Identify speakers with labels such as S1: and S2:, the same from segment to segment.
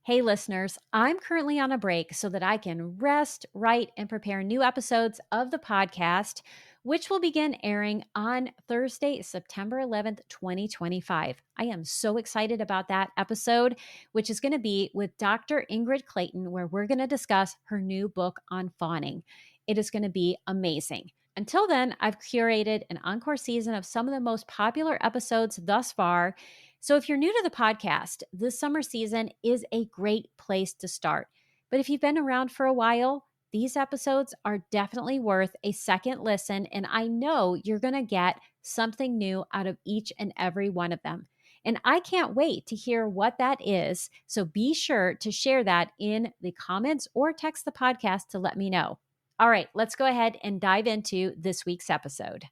S1: Hey, listeners, I'm currently on a break so that I can rest, write, and prepare new episodes of the podcast, which will begin airing on Thursday, September 11th, 2025. I am so excited about that episode, which is going to be with Dr. Ingrid Clayton, where we're going to discuss her new book on fawning. It is going to be amazing. Until then, I've curated an encore season of some of the most popular episodes thus far. So if you're new to the podcast, this summer season is a great place to start. But if you've been around for a while, these episodes are definitely worth a second listen, and I know you're going to get something new out of each and every one of them. And I can't wait to hear what that is. So be sure to share that in the comments or text the podcast to let me know. All right, let's go ahead and dive into this week's episode.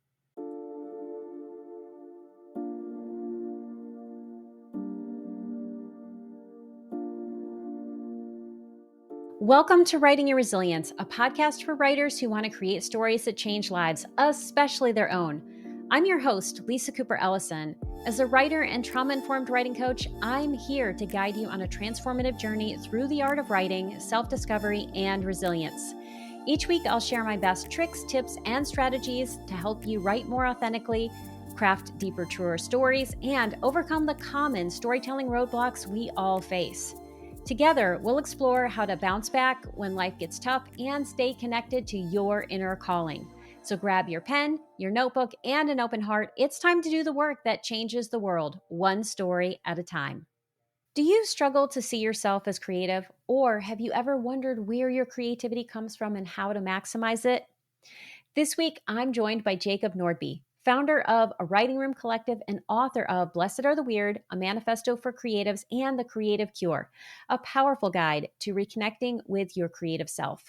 S1: Welcome to Writing Your Resilience, a podcast for writers who want to create stories that change lives, especially their own. I'm your host, Lisa Cooper Ellison. As a writer and trauma-informed writing coach, I'm here to guide you on a transformative journey through the art of writing, self-discovery, and resilience. Each week, I'll share my best tricks, tips, and strategies to help you write more authentically, craft deeper, truer stories, and overcome the common storytelling roadblocks we all face. Together, we'll explore how to bounce back when life gets tough and stay connected to your inner calling. So grab your pen, your notebook, and an open heart. It's time to do the work that changes the world, one story at a time. Do you struggle to see yourself as creative, or have you ever wondered where your creativity comes from and how to maximize it? This week, I'm joined by Jacob Nordby, founder of A Writing Room Collective and author of Blessed Are the Weird, a Manifesto for Creatives, and The Creative Cure, a powerful guide to reconnecting with your creative self.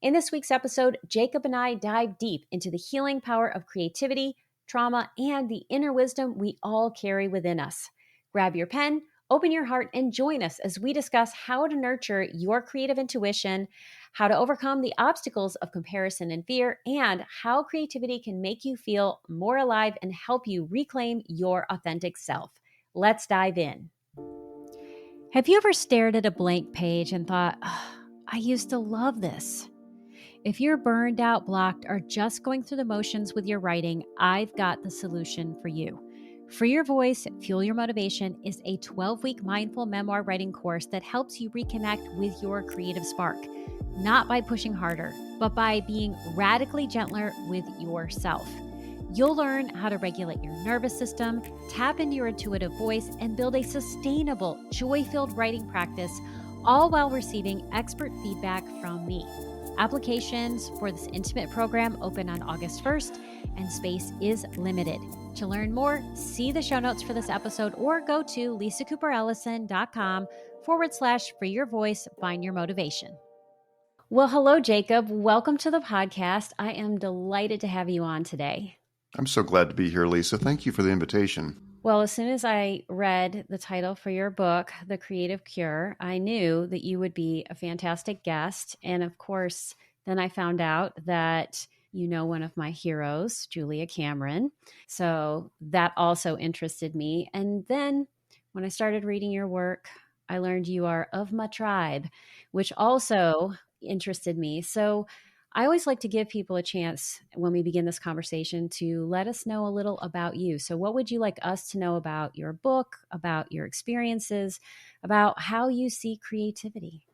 S1: In this week's episode, Jacob and I dive deep into the healing power of creativity, trauma, and the inner wisdom we all carry within us. Grab your pen, open your heart, and join us as we discuss how to nurture your creative intuition, how to overcome the obstacles of comparison and fear, and how creativity can make you feel more alive and help you reclaim your authentic self. Let's dive in. Have you ever stared at a blank page and thought, I used to love this? If you're burned out, blocked, or just going through the motions with your writing, I've got the solution for you. Free Your Voice, Fuel Your Motivation is a 12-week mindful memoir writing course that helps you reconnect with your creative spark, not by pushing harder, but by being radically gentler with yourself. You'll learn how to regulate your nervous system, tap into your intuitive voice, and build a sustainable, joy-filled writing practice, all while receiving expert feedback from me. Applications for this intimate program open on August 1st, and space is limited. To learn more, see the show notes for this episode or go to lisacooperellison.com/free your voice, find your motivation. Well, hello, Jacob. Welcome to the podcast. I am delighted to have you on today.
S2: I'm so glad to be here, Lisa. Thank you for the invitation.
S1: Well, as soon as I read the title for your book, The Creative Cure, I knew that you would be a fantastic guest. And of course, then I found out that you know one of my heroes, Julia Cameron. So that also interested me. And then when I started reading your work, I learned you are of my tribe, which also interested me. So I always like to give people a chance when we begin this conversation to let us know a little about you. So what would you like us to know about your book, about your experiences, about how you see creativity?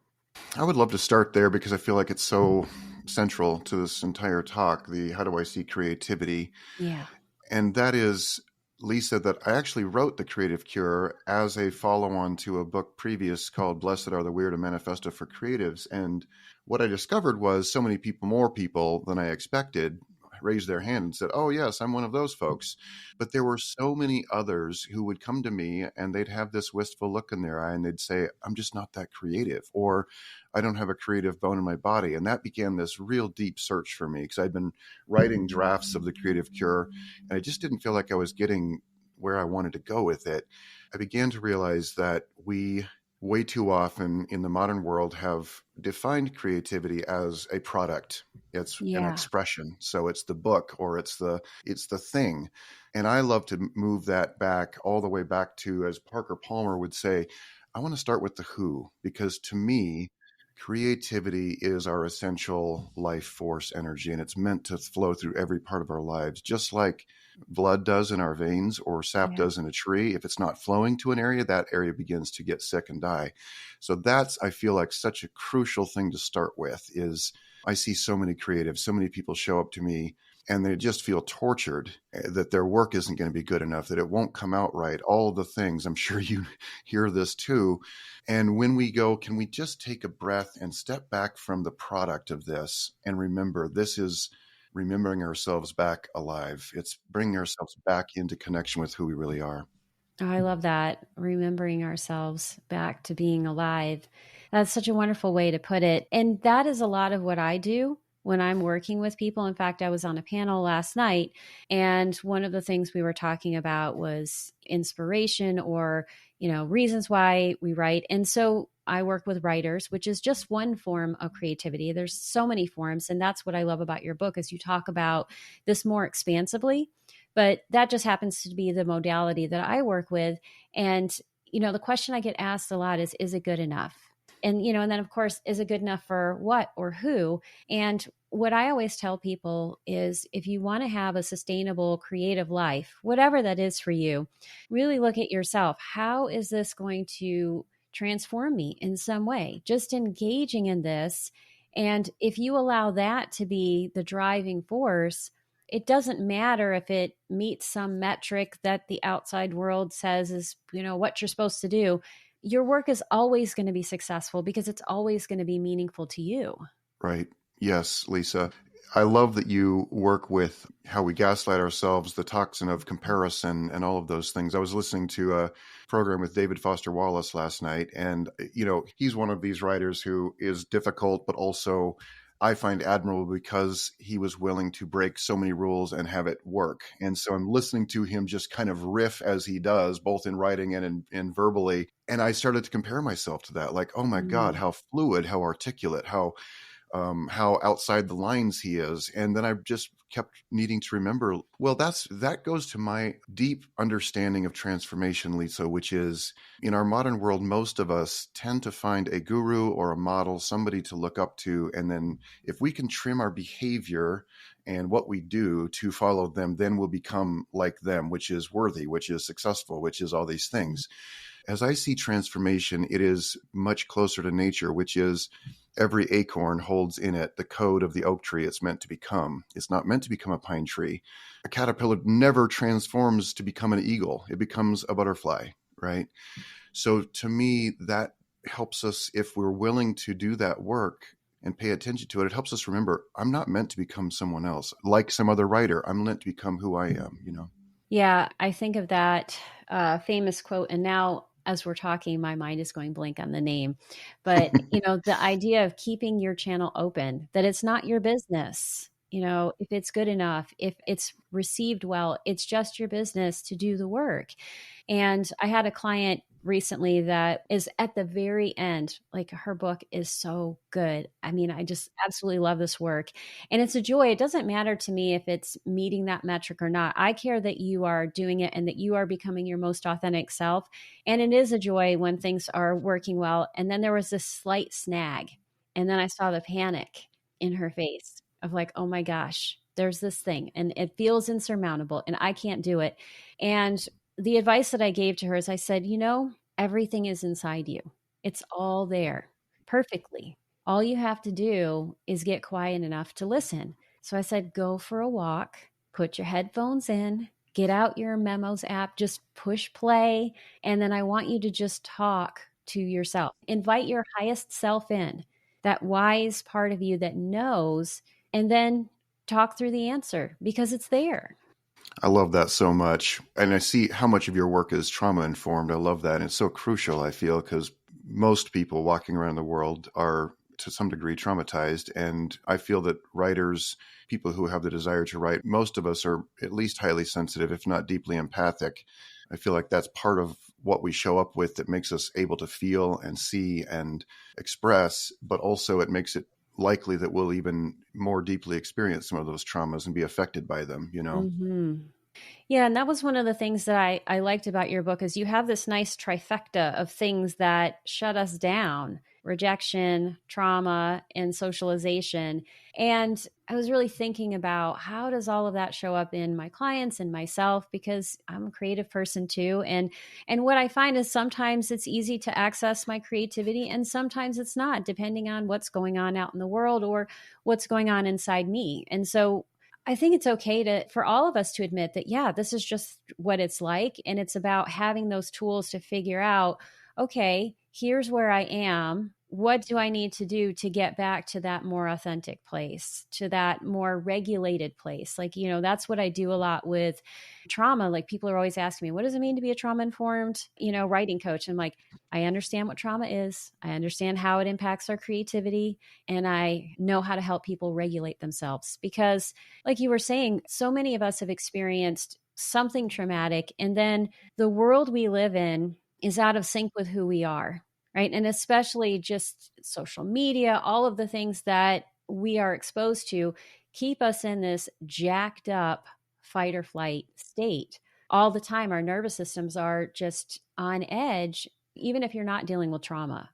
S2: I would love to start there because I feel like it's so central to this entire talk, the how do I see creativity?
S1: Yeah.
S2: And that is, Lisa, that I actually wrote The Creative Cure as a follow-on to a book previous called Blessed Are the Weird, a Manifesto for Creatives. And what I discovered was so many people, more people than I expected, raised their hand and said, oh, yes, I'm one of those folks. But there were so many others who would come to me and they'd have this wistful look in their eye and they'd say, I'm just not that creative, or I don't have a creative bone in my body. And that began this real deep search for me because I'd been writing drafts of The Creative Cure and I just didn't feel like I was getting where I wanted to go with it. I began to realize that we way too often in the modern world have defined creativity as a product. It's an expression. So it's the book or it's the thing. And I love to move that back all the way back to, as Parker Palmer would say, I want to start with the who, because to me, creativity is our essential life force energy, and it's meant to flow through every part of our lives, just like blood does in our veins or sap
S1: Yeah.
S2: does in a tree. If it's not flowing to an area, that area begins to get sick and die. So that's, I feel like, such a crucial thing to start with. Is I see so many creatives, so many people show up to me and they just feel tortured that their work isn't going to be good enough, that it won't come out right, all of the things. I'm sure you hear this too. And when we go, can we just take a breath and step back from the product of this and remember this is remembering ourselves back alive. It's bringing ourselves back into connection with who we really are.
S1: Oh, I love that. Remembering ourselves back to being alive. That's such a wonderful way to put it. And that is a lot of what I do when I'm working with people. In fact, I was on a panel last night, and one of the things we were talking about was inspiration or, reasons why we write. And so I work with writers, which is just one form of creativity. There's so many forms. And that's what I love about your book is you talk about this more expansively, but that just happens to be the modality that I work with. And, the question I get asked a lot is it good enough? And then of course, is it good enough for what or who? And what I always tell people is if you want to have a sustainable, creative life, whatever that is for you, really look at yourself. How is this going to transform me in some way? Just engaging in this. And if you allow that to be the driving force, it doesn't matter if it meets some metric that the outside world says is, what you're supposed to do. Your work is always going to be successful because it's always going to be meaningful to you.
S2: Right. Yes, Lisa. I love that you work with how we gaslight ourselves, the toxin of comparison, and all of those things. I was listening to a program with David Foster Wallace last night, and, he's one of these writers who is difficult, but also I find admirable because he was willing to break so many rules and have it work. And so I'm listening to him just kind of riff as he does, both in writing and in verbally. And I started to compare myself to that, like, oh my God,
S1: Mm.
S2: how fluid, how articulate, how outside the lines he is. And then I just kept needing to remember, well, that goes to my deep understanding of transformation, Lisa, which is in our modern world, most of us tend to find a guru or a model, somebody to look up to. And then if we can trim our behavior and what we do to follow them, then we'll become like them, which is worthy, which is successful, which is all these things. As I see transformation, it is much closer to nature, which is every acorn holds in it the code of the oak tree it's meant to become. It's not meant to become a pine tree. A caterpillar never transforms to become an eagle. It becomes a butterfly, right? So to me, that helps us, if we're willing to do that work and pay attention to it, it helps us remember, I'm not meant to become someone else. Like some other writer, I'm meant to become who I am.
S1: Yeah, I think of that famous quote, and now as we're talking, my mind is going blank on the name. But, the idea of keeping your channel open, that it's not your business. If it's good enough, if it's received well, it's just your business to do the work. And I had a client recently that is at the very end. Like her book is so good. I mean, I just absolutely love this work. And it's a joy. It doesn't matter to me if it's meeting that metric or not. I care that you are doing it and that you are becoming your most authentic self. And it is a joy when things are working well. And then there was this slight snag. And then I saw the panic in her face of like, oh my gosh, there's this thing and it feels insurmountable and I can't do it. And the advice that I gave to her is I said, everything is inside you. It's all there perfectly. All you have to do is get quiet enough to listen. So I said, go for a walk, put your headphones in, get out your memos app, just push play. And then I want you to just talk to yourself. Invite your highest self in, that wise part of you that knows, and then talk through the answer because it's there.
S2: I love that so much. And I see how much of your work is trauma informed. I love that. And it's so crucial, I feel, because most people walking around the world are to some degree traumatized. And I feel that writers, people who have the desire to write, most of us are at least highly sensitive, if not deeply empathic. I feel like that's part of what we show up with that makes us able to feel and see and express, but also it makes it likely that we'll even more deeply experience some of those traumas and be affected by them.
S1: Mm-hmm. Yeah, and that was one of the things that I liked about your book is you have this nice trifecta of things that shut us down: rejection, trauma, and socialization. And I was really thinking about how does all of that show up in my clients and myself, because I'm a creative person too. And what I find is sometimes it's easy to access my creativity and sometimes it's not, depending on what's going on out in the world or what's going on inside me. And so I think it's okay to for all of us to admit that, yeah, this is just what it's like. And it's about having those tools to figure out, okay, here's where I am. What do I need to do to get back to that more authentic place, to that more regulated place? Like, that's what I do a lot with trauma. Like, people are always asking me, what does it mean to be a trauma informed, writing coach? I'm like, I understand what trauma is. I understand how it impacts our creativity, and I know how to help people regulate themselves because, like you were saying, so many of us have experienced something traumatic, and then the world we live in is out of sync with who we are, right? And especially just social media, all of the things that we are exposed to keep us in this jacked up fight or flight state all the time. Our nervous systems are just on edge, even if you're not dealing with trauma.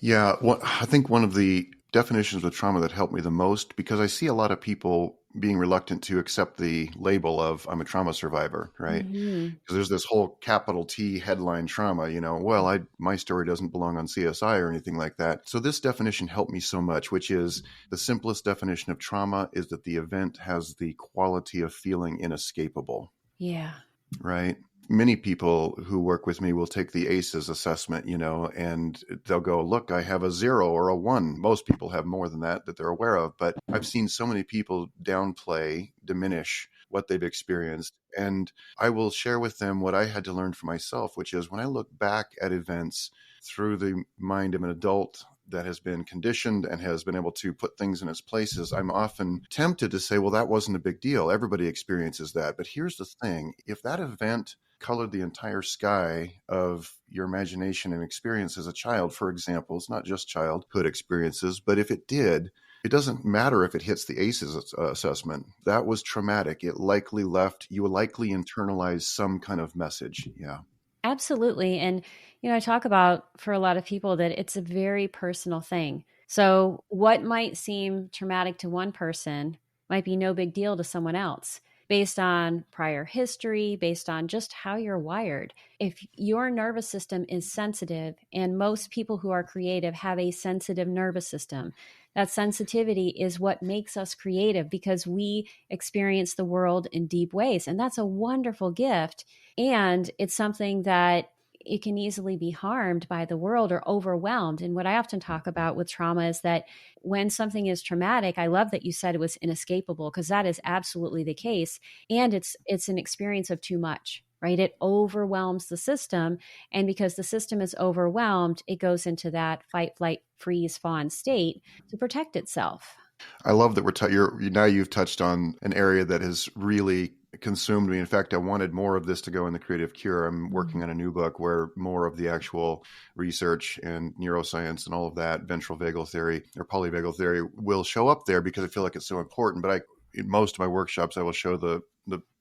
S2: Yeah, I think one of the definitions of trauma that helped me the most, because I see a lot of people being reluctant to accept the label of I'm a trauma survivor, right?
S1: Mm-hmm.
S2: Because there's this whole capital T headline trauma, well, my story doesn't belong on CSI or anything like that. So this definition helped me so much, which is the simplest definition of trauma is that the event has the quality of feeling inescapable.
S1: Yeah.
S2: Right. Many people who work with me will take the ACEs assessment, and they'll go, look, I have a 0 or a 1. Most people have more than that they're aware of. But I've seen so many people downplay, diminish what they've experienced. And I will share with them what I had to learn for myself, which is when I look back at events through the mind of an adult that has been conditioned and has been able to put things in its places, I'm often tempted to say, well, that wasn't a big deal. Everybody experiences that. But here's the thing. If that event colored the entire sky of your imagination and experience as a child, for example, it's not just childhood experiences, but if it did, it doesn't matter if it hits the ACEs assessment. That was traumatic. It likely left, you will likely internalize some kind of message. Yeah.
S1: Absolutely. And, I talk about for a lot of people that it's a very personal thing. So, what might seem traumatic to one person might be no big deal to someone else based on prior history, based on just how you're wired. If your nervous system is sensitive, and most people who are creative have a sensitive nervous system, that sensitivity is what makes us creative because we experience the world in deep ways. And that's a wonderful gift. And it's something that it can easily be harmed by the world or overwhelmed. And what I often talk about with trauma is that when something is traumatic, I love that you said it was inescapable, because that is absolutely the case. And it's an experience of too much, right? It overwhelms the system. And because the system is overwhelmed, it goes into that fight, flight, freeze, fawn state to protect itself.
S2: I love that now you've touched on an area that has really consumed me. In fact, I wanted more of this to go in the creative cure. I'm working on a new book where more of the actual research and neuroscience and all of that, ventral vagal theory or polyvagal theory, will show up there because I feel like it's so important. But in most of my workshops, I will show the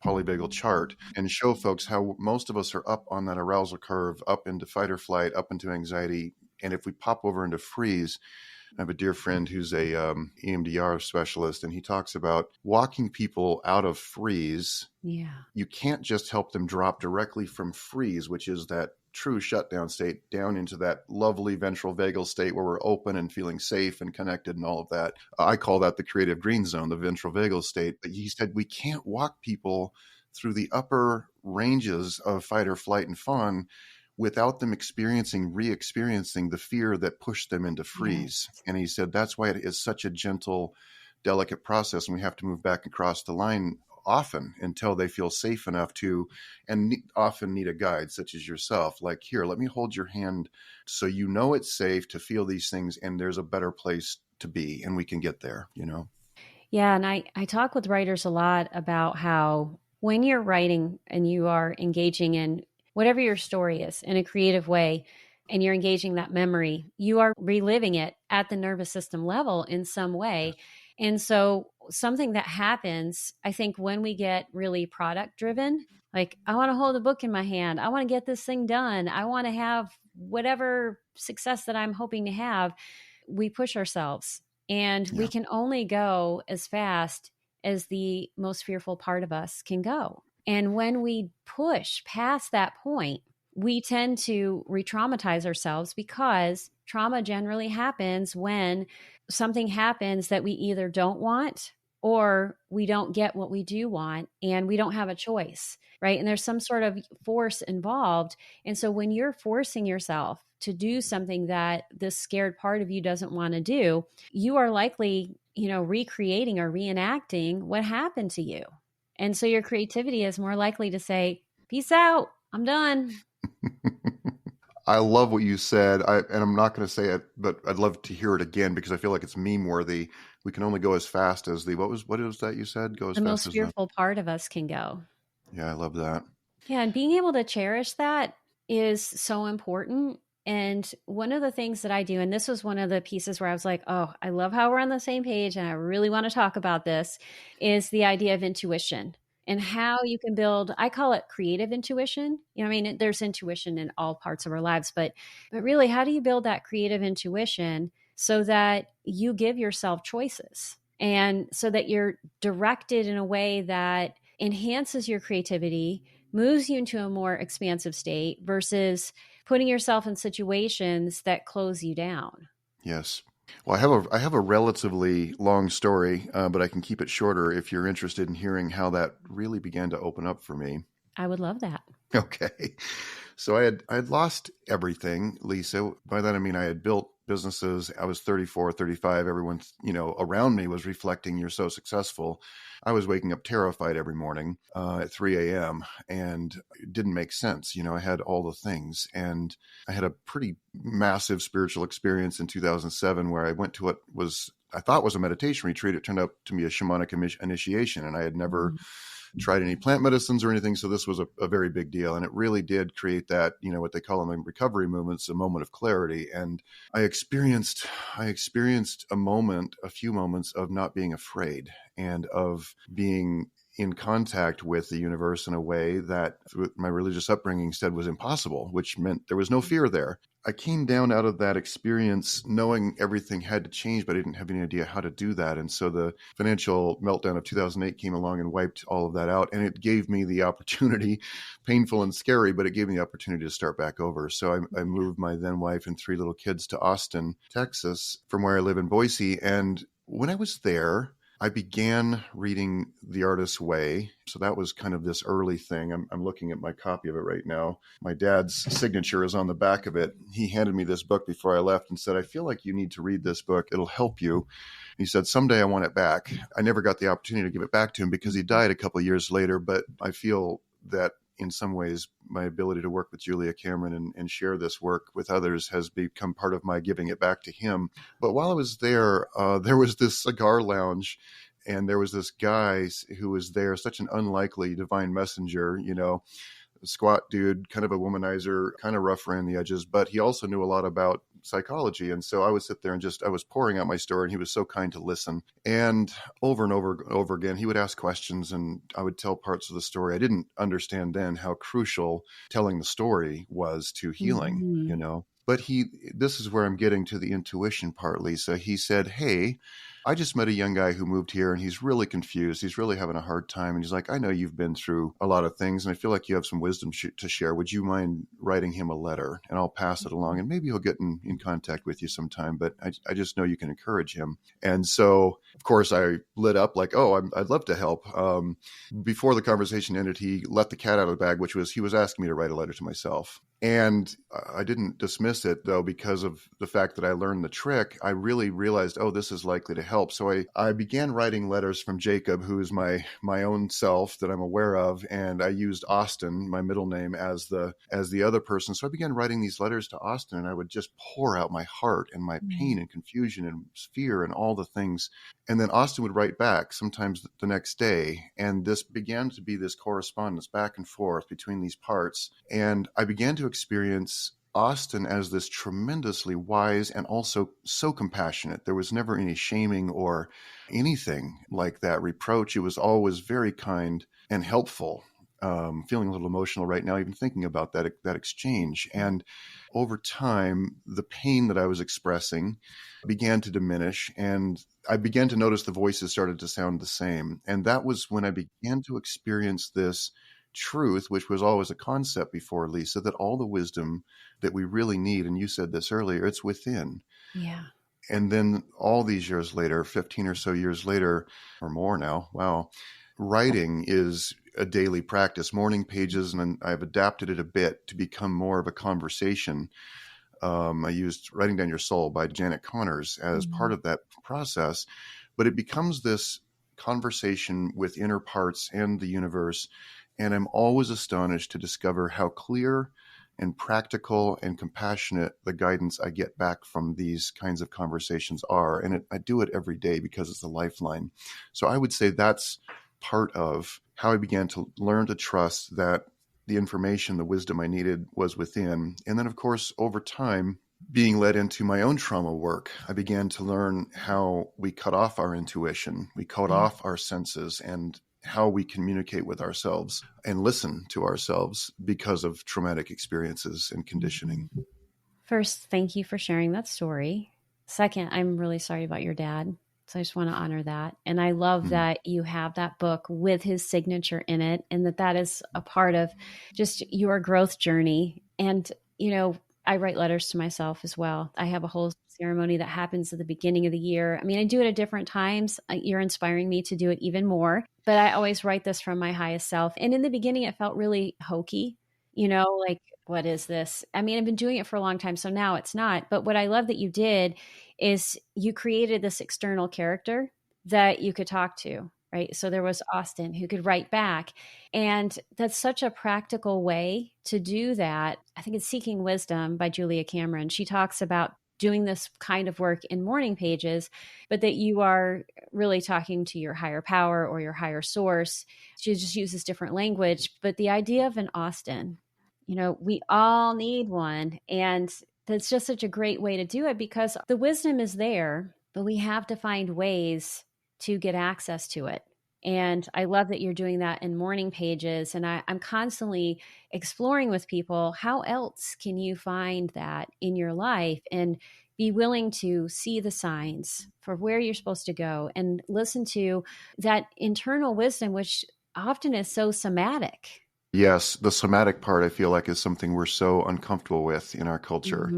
S2: polyvagal chart and show folks how most of us are up on that arousal curve, up into fight or flight, up into anxiety. And if we pop over into freeze, I have a dear friend who's a EMDR specialist, and he talks about walking people out of freeze.
S1: Yeah.
S2: You can't just help them drop directly from freeze, which is that true shutdown state, down into that lovely ventral vagal state where we're open and feeling safe and connected and all of that. I call that the creative green zone, the ventral vagal state. But he said we can't walk people through the upper ranges of fight or flight and fawn without them re-experiencing the fear that pushed them into freeze.
S1: Yes.
S2: And he said that's why it is such a gentle, delicate process, and we have to move back across the line often until they feel safe enough to, and often need a guide such as yourself, like, here, let me hold your hand so you know it's safe to feel these things and there's a better place to be and we can get there,
S1: Yeah. And I talk with writers a lot about how when you're writing and you are engaging in whatever your story is in a creative way, and you're engaging that memory, you are reliving it at the nervous system level in some way. And so something that happens, I think, when we get really product driven, like, I want to hold a book in my hand. I want to get this thing done. I want to have whatever success that I'm hoping to have. We push ourselves, and we
S2: Yeah.
S1: can only go as fast as the most fearful part of us can go. And when we push past that point, we tend to re traumatize ourselves, because trauma generally happens when something happens that we either don't want, or we don't get what we do want, and we don't have a choice, right? And there's some sort of force involved. And so when you're forcing yourself to do something that this scared part of you doesn't want to do, you are likely, recreating or reenacting what happened to you. And so your creativity is more likely to say, peace out, I'm done.
S2: I love what you said. And I'm not going to say it, but I'd love to hear it again because I feel like it's meme worthy. We can only go as fast as what was that you said? Go as
S1: The
S2: fast
S1: most
S2: as
S1: fearful part of us can go.
S2: yeah, I love that.
S1: Yeah, and being able to cherish that is so important. And one of the things that I do, and this was one of the pieces where I was like, oh, I love how we're on the same page and I really want to talk about this, is the idea of intuition and how you can build, I call it creative intuition. There's intuition in all parts of our lives, but really, how do you build that creative intuition so that you give yourself choices, and so that you're directed in a way that enhances your creativity, moves you into a more expansive state, versus putting yourself in situations that close you down?
S2: Yes. Well, I have a relatively long story, but I can keep it shorter if you're interested in hearing how that really began to open up for me.
S1: I would love that.
S2: Okay. So I had lost everything, Lisa. By that I mean I had built businesses. I was 34, 35. Everyone, around me was reflecting, you're so successful. I was waking up terrified every morning at 3 a.m. and it didn't make sense. I had all the things, and I had a pretty massive spiritual experience in 2007 where I went to what I thought was a meditation retreat. It turned out to be a shamanic initiation, and I had never tried any plant medicines or anything. So this was a very big deal. And it really did create that, what they call in recovery movements, a moment of clarity. And I experienced a few moments of not being afraid and of being in contact with the universe in a way that my religious upbringing said was impossible, which meant there was no fear there. I came down out of that experience knowing everything had to change, but I didn't have any idea how to do that. And so the financial meltdown of 2008 came along and wiped all of that out. And it gave me the opportunity, painful and scary, but it gave me the opportunity to start back over. So I moved my then wife and 3 little kids to Austin, Texas, from where I live in Boise. And when I was there, I began reading The Artist's Way. So that was kind of this early thing. I'm looking at my copy of it right now. My dad's signature is on the back of it. He handed me this book before I left and said, I feel like you need to read this book. It'll help you. He said, someday I want it back. I never got the opportunity to give it back to him because he died a couple of years later. But I feel that in some ways, my ability to work with Julia Cameron and share this work with others has become part of my giving it back to him. But while I was there, there was this cigar lounge, and there was this guy who was there, such an unlikely divine messenger, a squat dude, kind of a womanizer, kind of rough around the edges, but he also knew a lot about psychology. And so I would sit there and I was pouring out my story, and he was so kind to listen. And over and over again, he would ask questions, and I would tell parts of the story. I didn't understand then how crucial telling the story was to healing, But this is where I'm getting to the intuition part, Lisa. He said, hey, I just met a young guy who moved here, and he's really confused. He's really having a hard time. And he's like, I know you've been through a lot of things, and I feel like you have some wisdom to share. Would you mind writing him a letter? And I'll pass it along, and maybe he'll get in contact with you sometime. But I just know you can encourage him. And so, of course, I lit up like, oh, I'd love to help. Before the conversation ended, he let the cat out of the bag, which was he was asking me to write a letter to myself. And I didn't dismiss it, though, because of the fact that I learned the trick. I really realized, oh, this is likely to help. So I began writing letters from Jacob, who is my own self that I'm aware of. And I used Austin, my middle name, as the other person. So I began writing these letters to Austin, and I would just pour out my heart and my pain and confusion and fear and all the things. And then Austin would write back, sometimes the next day. And this began to be this correspondence back and forth between these parts. And I began to experience Austin as this tremendously wise and also so compassionate. There was never any shaming or anything like that reproach. It was always very kind and helpful. Feeling a little emotional right now, even thinking about that exchange. And over time, the pain that I was expressing began to diminish, and I began to notice the voices started to sound the same. And that was when I began to experience this truth, which was always a concept before, Lisa, that all the wisdom that we really need, and you said this earlier, it's within.
S1: Yeah.
S2: And then all these years later, 15 or so years later, or more now, wow, writing is a daily practice, morning pages, and I've adapted it a bit to become more of a conversation. I used Writing Down Your Soul by Janet Connors as part of that process, but it becomes this conversation with inner parts and the universe. And I'm always astonished to discover how clear and practical and compassionate the guidance I get back from these kinds of conversations are. And I do it every day because it's a lifeline. So I would say that's part of how I began to learn to trust that the information, the wisdom I needed was within. And then, of course, over time, being led into my own trauma work, I began to learn how we cut off our intuition, we cut off our senses, and how we communicate with ourselves and listen to ourselves because of traumatic experiences and conditioning.
S1: First, thank you for sharing that story. Second, I'm really sorry about your dad. So I just want to honor that. And I love that you have that book with his signature in it, and that is a part of just your growth journey. And, I write letters to myself as well. I have a whole ceremony that happens at the beginning of the year. I mean, I do it at different times. You're inspiring me to do it even more, but I always write this from my highest self. And in the beginning, it felt really hokey, like, what is this? I mean, I've been doing it for a long time, so now it's not. But what I love that you did is you created this external character that you could talk to, right? So there was Austin who could write back. And that's such a practical way to do that. I think it's Seeking Wisdom by Julia Cameron. She talks about doing this kind of work in morning pages, but that you are really talking to your higher power or your higher source. She just uses different language. But the idea of an Austin, we all need one. And that's just such a great way to do it because the wisdom is there, but we have to find ways to get access to it. And I love that you're doing that in morning pages. And I'm constantly exploring with people, how else can you find that in your life and be willing to see the signs for where you're supposed to go and listen to that internal wisdom, which often is so somatic.
S2: Yes, the somatic part I feel like is something we're so uncomfortable with in our culture.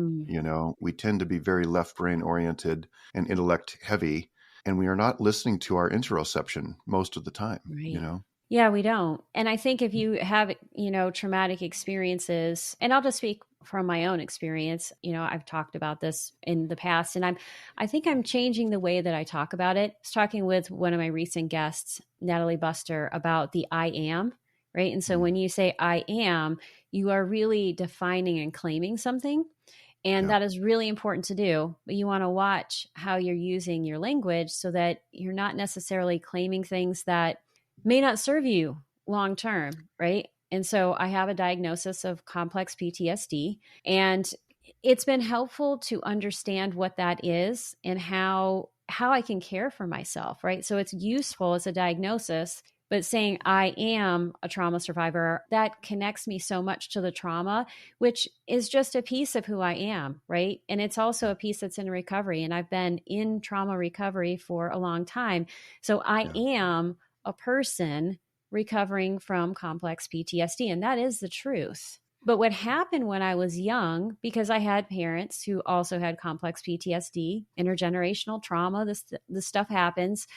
S2: We tend to be very left brain oriented and intellect heavy, and we are not listening to our interoception most of the time,
S1: Right. Yeah, we don't. And I think if you have, traumatic experiences, and I'll just speak from my own experience, I've talked about this in the past, and I think I'm changing the way that I talk about it. I was talking with one of my recent guests, Natalie Buster, about the I am. Right. And so when you say I am, you are really defining and claiming something. And that is really important to do. But you want to watch how you're using your language so that you're not necessarily claiming things that may not serve you long term. Right. And so I have a diagnosis of complex PTSD, and it's been helpful to understand what that is and how I can care for myself. Right. So it's useful as a diagnosis. But saying I am a trauma survivor, that connects me so much to the trauma, which is just a piece of who I am, right? And it's also a piece that's in recovery. And I've been in trauma recovery for a long time. So I am a person recovering from complex PTSD. And that is the truth. But what happened when I was young, because I had parents who also had complex PTSD, intergenerational trauma, this stuff happens,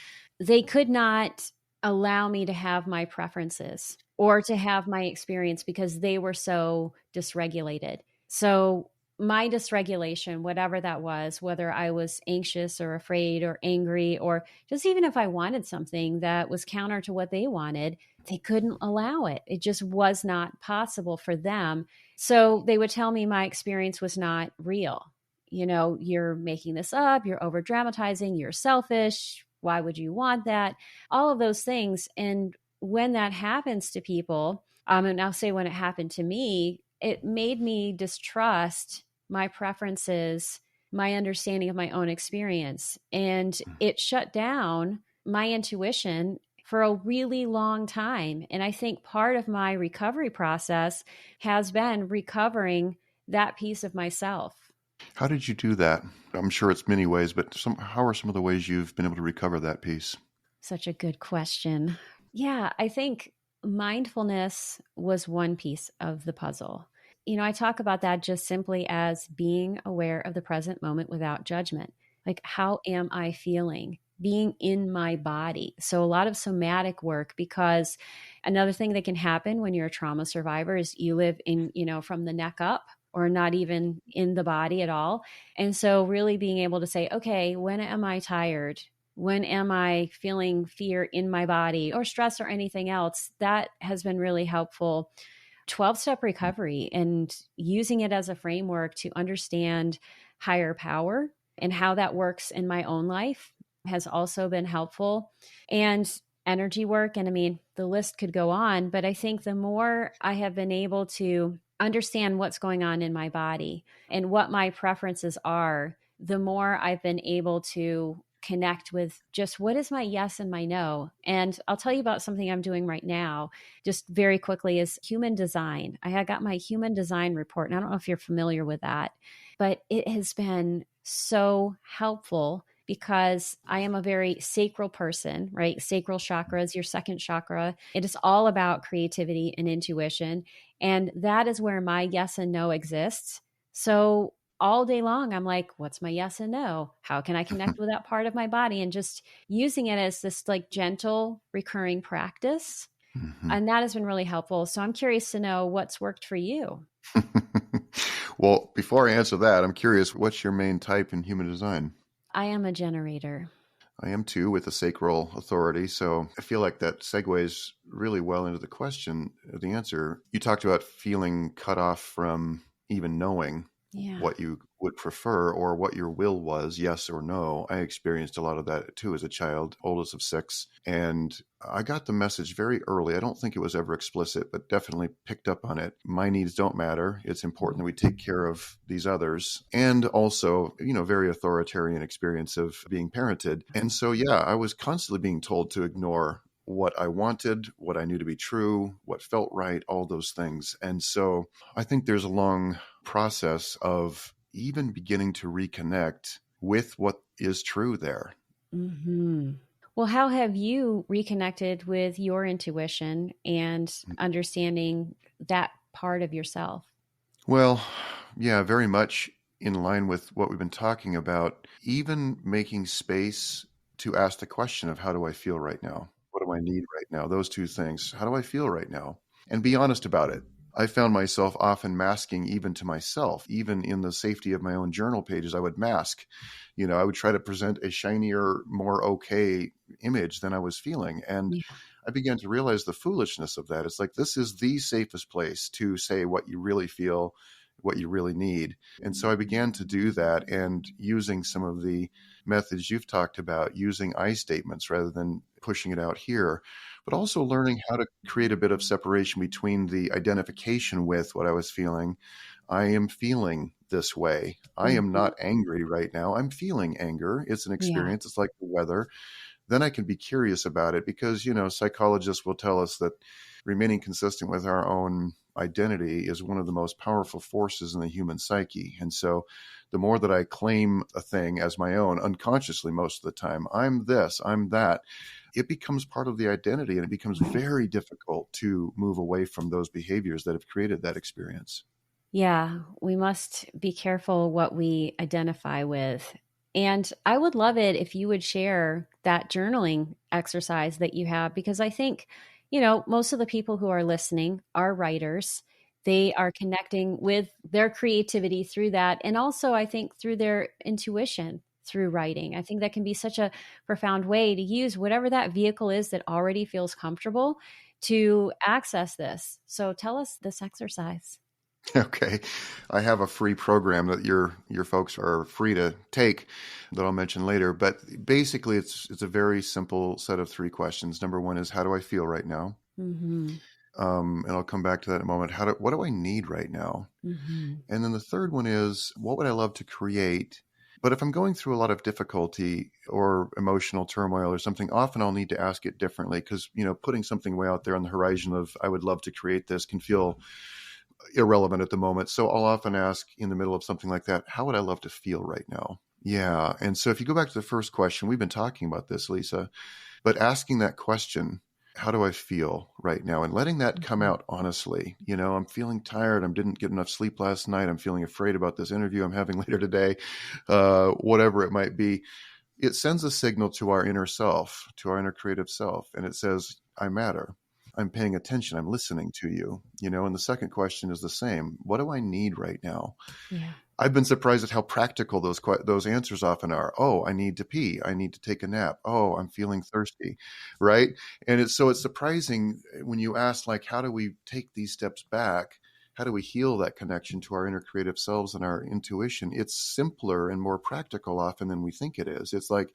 S1: they could not allow me to have my preferences or to have my experience because they were so dysregulated. So my dysregulation, whatever that was, whether I was anxious or afraid or angry, or just even if I wanted something that was counter to what they wanted, they couldn't allow it. It just was not possible for them. So they would tell me my experience was not real. You're making this up, you're over dramatizing, you're selfish. Why would you want that? All of those things. And when that happens to people, and I'll say when it happened to me, it made me distrust my preferences, my understanding of my own experience. And it shut down my intuition for a really long time. And I think part of my recovery process has been recovering that piece of myself.
S2: How did you do that? I'm sure it's many ways, but how are some of the ways you've been able to recover that piece?
S1: Such a good question. Yeah, I think mindfulness was one piece of the puzzle. I talk about that just simply as being aware of the present moment without judgment. Like, how am I feeling? Being in my body. So, a lot of somatic work, because another thing that can happen when you're a trauma survivor is you live in, from the neck up or not even in the body at all. And so, really being able to say, okay, when am I tired? When am I feeling fear in my body or stress or anything else? That has been really helpful. 12-step recovery and using it as a framework to understand higher power and how that works in my own life has also been helpful. And energy work. And I mean, the list could go on, but I think the more I have been able to understand what's going on in my body and what my preferences are, the more I've been able to connect with just what is my yes and my no. And I'll tell you about something I'm doing right now, just very quickly, is human design. I had got my human design report, and I don't know if you're familiar with that, but it has been so helpful because I am a very sacral person, right? Sacral chakra is your second chakra. It is all about creativity and intuition. And that is where my yes and no exists. So all day long, I'm like, what's my yes and no? How can I connect with that part of my body? And just using it as this like gentle, recurring practice.
S2: Mm-hmm.
S1: And that has been really helpful. So I'm curious to know what's worked for you.
S2: Well, before I answer that, I'm curious, what's your main type in human design?
S1: I am a generator.
S2: I am too, with the sacral authority. So I feel like that segues really well into the question, the answer. You talked about feeling cut off from even knowing what you would prefer or what your will was, yes or no. I experienced a lot of that too as a child, oldest of 6. And I got the message very early. I don't think it was ever explicit, but definitely picked up on it. My needs don't matter. It's important that we take care of these others. And also, very authoritarian experience of being parented. And so, yeah, I was constantly being told to ignore what I wanted, what I knew to be true, what felt right, all those things. And so I think there's a long process of even beginning to reconnect with what is true there.
S1: Mm-hmm. Well, how have you reconnected with your intuition and understanding that part of yourself?
S2: Well, yeah, very much in line with what we've been talking about, even making space to ask the question of how do I feel right now? What do I need right now? Those two things. How do I feel right now? And be honest about it. I found myself often masking even to myself, even in the safety of my own journal pages, I would mask. I would try to present a shinier, more okay image than I was feeling. And
S1: Yeah.
S2: I began to realize the foolishness of that. It's like, this is the safest place to say what you really feel, what you really need. And so I began to do that, and using some of the methods you've talked about, using I statements rather than pushing it out here, but also learning how to create a bit of separation between the identification with what I was feeling. I am feeling this way. I am
S1: Mm-hmm.
S2: not angry right now. I'm feeling anger. It's an
S1: Yeah.
S2: experience. It's like the weather. Then I can be curious about it because, psychologists will tell us that remaining consistent with our own identity is one of the most powerful forces in the human psyche. And so the more that I claim a thing as my own, unconsciously most of the time, I'm this, I'm that, it becomes part of the identity, and it becomes very difficult to move away from those behaviors that have created that experience.
S1: Yeah, we must be careful what we identify with. And I would love it if you would share that journaling exercise that you have, because I think, most of the people who are listening are writers. They are connecting with their creativity through that. And also, I think, through their intuition through writing. I think that can be such a profound way to use whatever that vehicle is that already feels comfortable to access this. So tell us this exercise.
S2: Okay. I have a free program that your folks are free to take that I'll mention later. But basically it's a very simple set of 3 questions. Number 1 is, how do I feel right now?
S1: Mm-hmm.
S2: And I'll come back to that in a moment. What do I need right now?
S1: Mm-hmm.
S2: And then the third one is, what would I love to create? But if I'm going through a lot of difficulty or emotional turmoil or something, often I'll need to ask it differently because, putting something way out there on the horizon of, I would love to create this can feel irrelevant at the moment. So I'll often ask in the middle of something like that, how would I love to feel right now? Yeah. And so if you go back to the first question, we've been talking about this, Lisa, but asking that question, how do I feel right now? And letting that come
S1: Mm-hmm.
S2: out honestly. I'm feeling tired. I didn't get enough sleep last night. I'm feeling afraid about this interview I'm having later today, whatever it might be. It sends a signal to our inner self, to our inner creative self. And it says, I matter. I'm paying attention. I'm listening to you. And the second question is the same. What do I need right now?
S1: Yeah.
S2: I've been surprised at how practical those answers often are. Oh, I need to pee. I need to take a nap. Oh, I'm feeling thirsty, right? And it's surprising when you ask, like, how do we take these steps back? How do we heal that connection to our inner creative selves and our intuition? It's simpler and more practical often than we think it is. It's like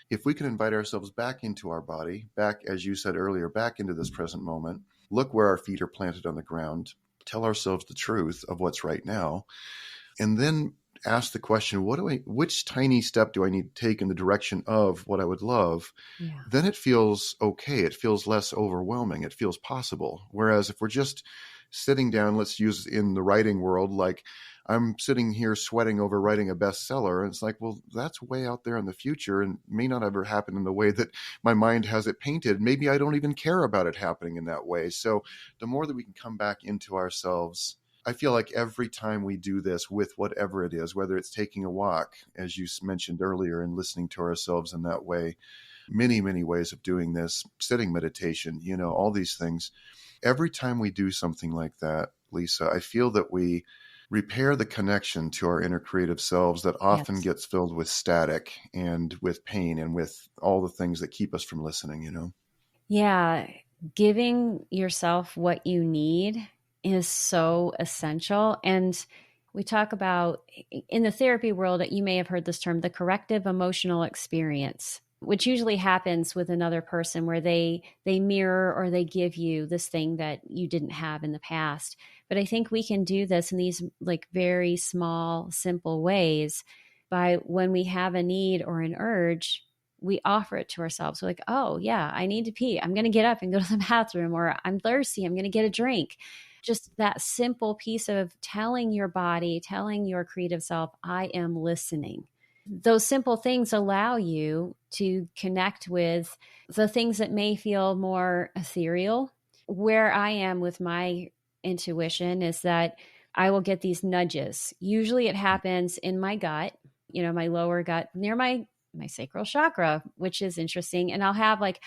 S2: if we can invite ourselves back into our body, back, as you said earlier, back into this present moment, look where our feet are planted on the ground, tell ourselves the truth of what's right now, and then ask the question, which tiny step do I need to take in the direction of what I would love?
S1: Yeah.
S2: Then it feels okay. It feels less overwhelming. It feels possible. Whereas if we're just sitting down, let's use in the writing world, like I'm sitting here sweating over writing a bestseller. And it's like, well, that's way out there in the future and may not ever happen in the way that my mind has it painted. Maybe I don't even care about it happening in that way. So the more that we can come back into ourselves, I feel like every time we do this with whatever it is, whether it's taking a walk, as you mentioned earlier, and listening to ourselves in that way, many, many ways of doing this, sitting meditation, all these things. Every time we do something like that, Lisa, I feel that we repair the connection to our inner creative selves that often
S1: Yes.
S2: gets filled with static and with pain and with all the things that keep us from listening,
S1: Yeah. Giving yourself what you need is so essential. And we talk about in the therapy world, you may have heard this term, the corrective emotional experience, which usually happens with another person where they mirror or they give you this thing that you didn't have in the past. But I think we can do this in these like very small, simple ways by when we have a need or an urge, we offer it to ourselves. We're like, oh, yeah, I need to pee. I'm going to get up and go to the bathroom, or I'm thirsty. I'm going to get a drink. Just that simple piece of telling your body, telling your creative self, I am listening. Those simple things allow you to connect with the things that may feel more ethereal. Where I am with my intuition is that I will get these nudges. Usually it happens in my gut, my lower gut near my sacral chakra, which is interesting. And I'll have like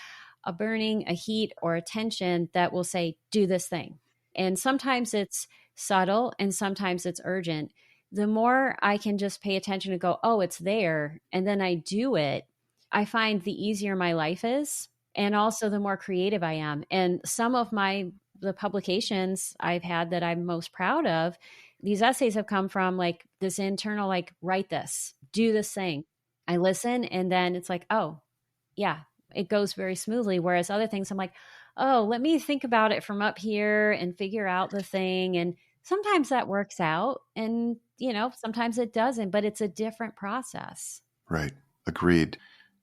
S1: a burning, a heat, or a tension that will say, do this thing. And sometimes it's subtle and sometimes it's urgent. The more I can just pay attention and go, oh, it's there, and then I do it, I find the easier my life is. And also the more creative I am. And some of the publications I've had that I'm most proud of, these essays have come from like this internal, like, write this, do this thing. I listen and then it's like, oh, yeah, it goes very smoothly. Whereas other things, I'm like, oh, let me think about it from up here and figure out the thing. And sometimes that works out and, sometimes it doesn't, but it's a different process.
S2: Right. Agreed.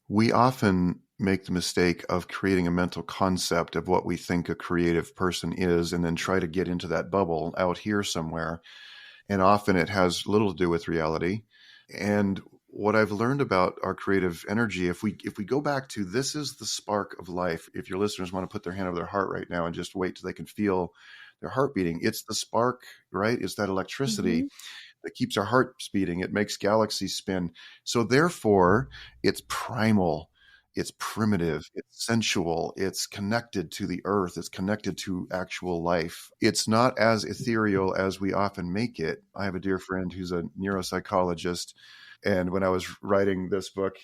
S2: We often make the mistake of creating a mental concept of what we think a creative person is and then try to get into that bubble out here somewhere. And often it has little to do with reality. And what I've learned about our creative energy, if we go back to this is the spark of life, if your listeners want to put their hand over their heart right now and just wait till they can feel their heart beating, it's the spark, right? It's that electricity
S1: Mm-hmm.
S2: that keeps our hearts beating. It makes galaxies spin. So therefore, it's primal, it's primitive, it's sensual, it's connected to the earth, it's connected to actual life. It's not as ethereal as we often make it. I have a dear friend who's a neuropsychologist, and when I was writing this book,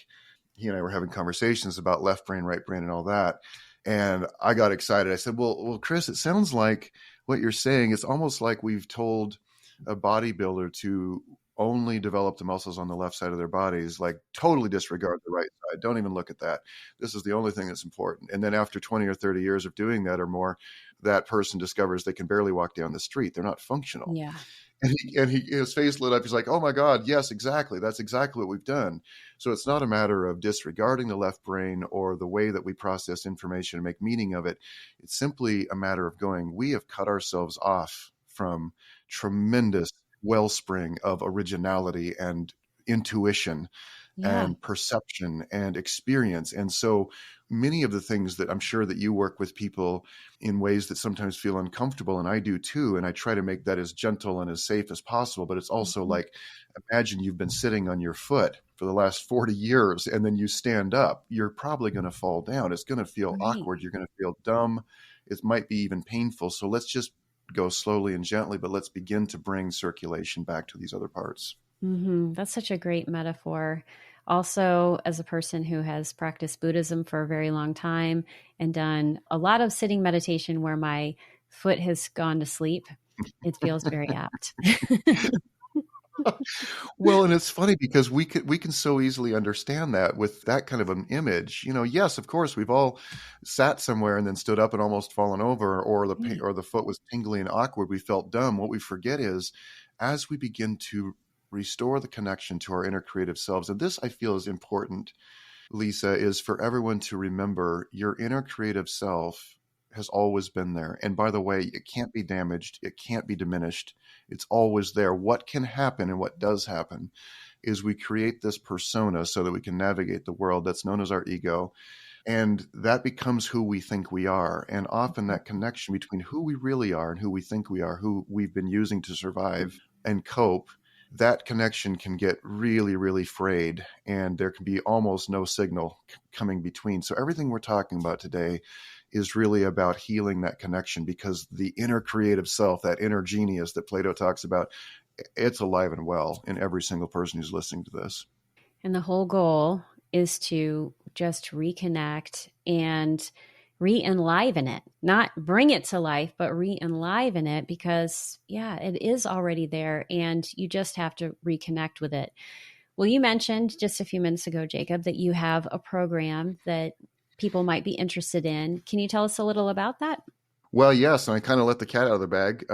S2: he and I were having conversations about left brain, right brain, and all that. And I got excited. I said, well, Chris, it sounds like what you're saying, it's almost like we've told a bodybuilder to only develop the muscles on the left side of their bodies, like totally disregard the right side. Don't even look at that. This is the only thing that's important. And then after 20 or 30 years of doing that or more, that person discovers they can barely walk down the street. They're not functional.
S1: Yeah.
S2: His face lit up. He's like, "Oh my God, yes, exactly. That's exactly what we've done." So it's not a matter of disregarding the left brain or the way that we process information and make meaning of it. It's simply a matter of going, we have cut ourselves off from tremendous wellspring of originality and intuition
S1: Yeah.
S2: and perception and experience. And so many of the things that I'm sure that you work with people in ways that sometimes feel uncomfortable, and I do too, and I try to make that as gentle and as safe as possible. But it's also
S1: Mhm.
S2: like, imagine you've been sitting on your foot for the last 40 years and then you stand up. You're probably going to fall down. It's going to feel
S1: Right.
S2: awkward. You're going to feel dumb. It might be even painful. So let's just go slowly and gently, but let's begin to bring circulation back to these other parts.
S1: That's such a great metaphor. Also, as a person who has practiced Buddhism for a very long time and done a lot of sitting meditation where my foot has gone to sleep, it feels very apt.
S2: Well, and it's funny because we can so easily understand that with that kind of an image. Yes, of course, we've all sat somewhere and then stood up and almost fallen over, or
S1: Yeah.
S2: the foot was tingly and awkward. We felt dumb. What we forget is, as we begin to restore the connection to our inner creative selves, and this I feel is important, Lisa, is for everyone to remember your inner creative self has always been there. And by the way, it can't be damaged, it can't be diminished. It's always there. What can happen and what does happen is we create this persona so that we can navigate the world that's known as our ego. And that becomes who we think we are. And often that connection between who we really are and who we think we are, who we've been using to survive and cope, that connection can get really, really frayed, and there can be almost no signal coming between. So everything we're talking about today is really about healing that connection, because the inner creative self, that inner genius that Plato talks about, it's alive and well in every single person who's listening to this.
S1: And the whole goal is to just reconnect and re-enliven it, not bring it to life, but re-enliven it, because yeah, it is already there and you just have to reconnect with it. Well, you mentioned just a few minutes ago, Jacob, that you have a program that people might be interested in. Can you tell us a little about that?
S2: Well, yes, and I kind of let the cat out of the bag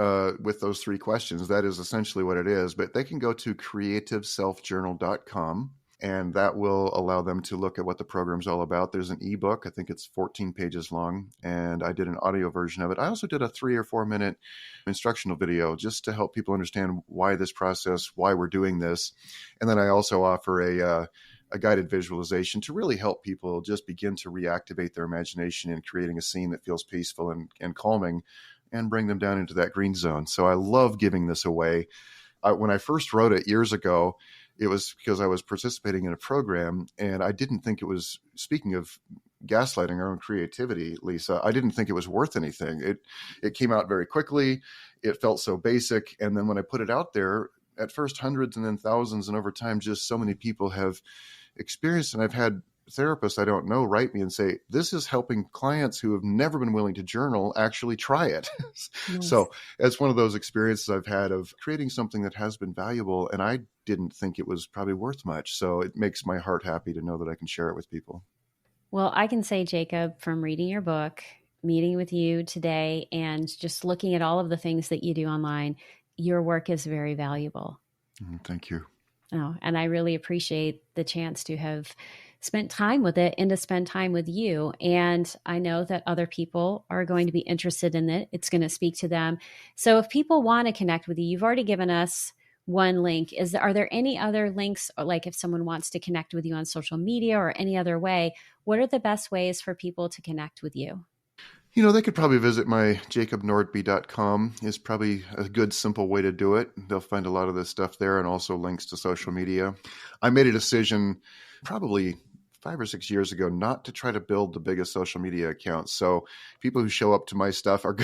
S2: with those three questions. That is essentially what it is. But they can go to creativeselfjournal.com, and that will allow them to look at what the program's all about. There's an ebook. I think it's 14 pages long, and I did an audio version of it. I also did a 3 or 4 minute instructional video just to help people understand why this process, why we're doing this. And then I also offer a guided visualization to really help people just begin to reactivate their imagination in creating a scene that feels peaceful and calming, and bring them down into that green zone. So I love giving this away. When I first wrote it years ago, it was because I was participating in a program, and I didn't think it was, speaking of gaslighting our own creativity, Lisa, I didn't think it was worth anything. It came out very quickly. It felt so basic. And then when I put it out there, at first hundreds and then thousands, and over time, just so many people have experienced, and I've had therapists I don't know write me and say, this is helping clients who have never been willing to journal actually try it.
S1: Nice.
S2: So it's one of those experiences I've had of creating something that has been valuable, and I didn't think it was probably worth much. So it makes my heart happy to know that I can share it with people.
S1: Well, I can say, Jacob, from reading your book, meeting with you today, and just looking at all of the things that you do online, your work is very valuable.
S2: Thank you.
S1: Oh, and I really appreciate the chance to have spent time with it and to spend time with you. And I know that other people are going to be interested in it. It's going to speak to them. So if people want to connect with you, you've already given us one link. Are there any other links, or like if someone wants to connect with you on social media or any other way, what are the best ways for people to connect with you?
S2: They could probably visit my jacobnordby.com is probably a good, simple way to do it. They'll find a lot of this stuff there, and also links to social media. I made a decision probably 5 or 6 years ago not to try to build the biggest social media accounts. So people who show up to my stuff are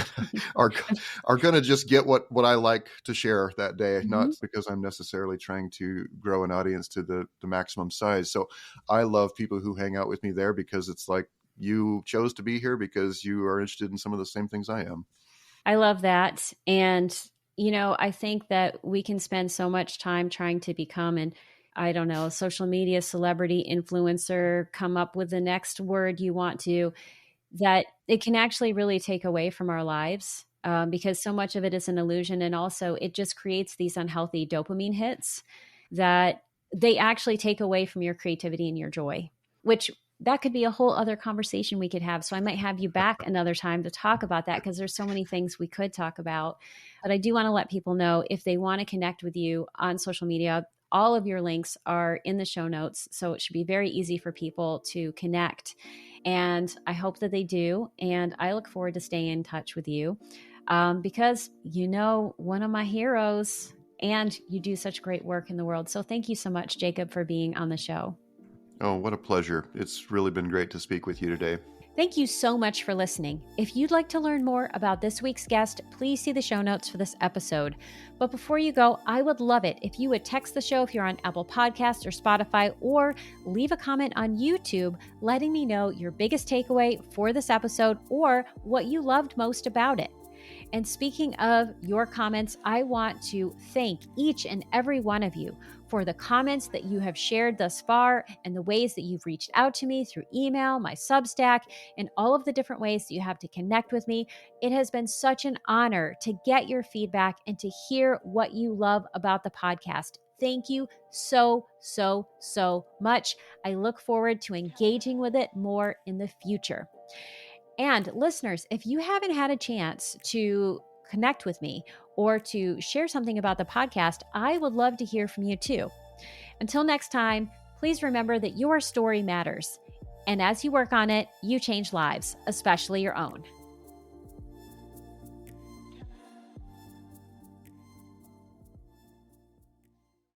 S2: are gonna just get what I like to share that day,
S1: Mhm.
S2: not because I'm necessarily trying to grow an audience to the maximum size. So I love people who hang out with me there, because it's like, you chose to be here because you are interested in some of the same things I am.
S1: I love that. And, I think that we can spend so much time trying to become an, I don't know, social media celebrity influencer, come up with the next word you want to. that it can actually really take away from our lives, because so much of it is an illusion. And also, it just creates these unhealthy dopamine hits that they actually take away from your creativity and your joy, which that could be a whole other conversation we could have. So I might have you back another time to talk about that, because there's so many things we could talk about. But I do want to let people know, if they want to connect with you on social media, all of your links are in the show notes. So it should be very easy for people to connect. And I hope that they do. And I look forward to staying in touch with you, because one of my heroes, and you do such great work in the world. So thank you so much, Jacob, for being on the show.
S2: Oh, what a pleasure. It's really been great to speak with you today.
S1: Thank you so much for listening. If you'd like to learn more about this week's guest, please see the show notes for this episode. But before you go, I would love it if you would text the show if you're on Apple Podcasts or Spotify, or leave a comment on YouTube letting me know your biggest takeaway for this episode or what you loved most about it. And speaking of your comments, I want to thank each and every one of you for the comments that you have shared thus far, and the ways that you've reached out to me through email, my Substack, and all of the different ways that you have to connect with me. It has been such an honor to get your feedback and to hear what you love about the podcast. Thank you so, so, so much. I look forward to engaging with it more in the future. And listeners, if you haven't had a chance to connect with me or to share something about the podcast, I would love to hear from you too. Until next time, please remember that your story matters. And as you work on it, you change lives, especially your own.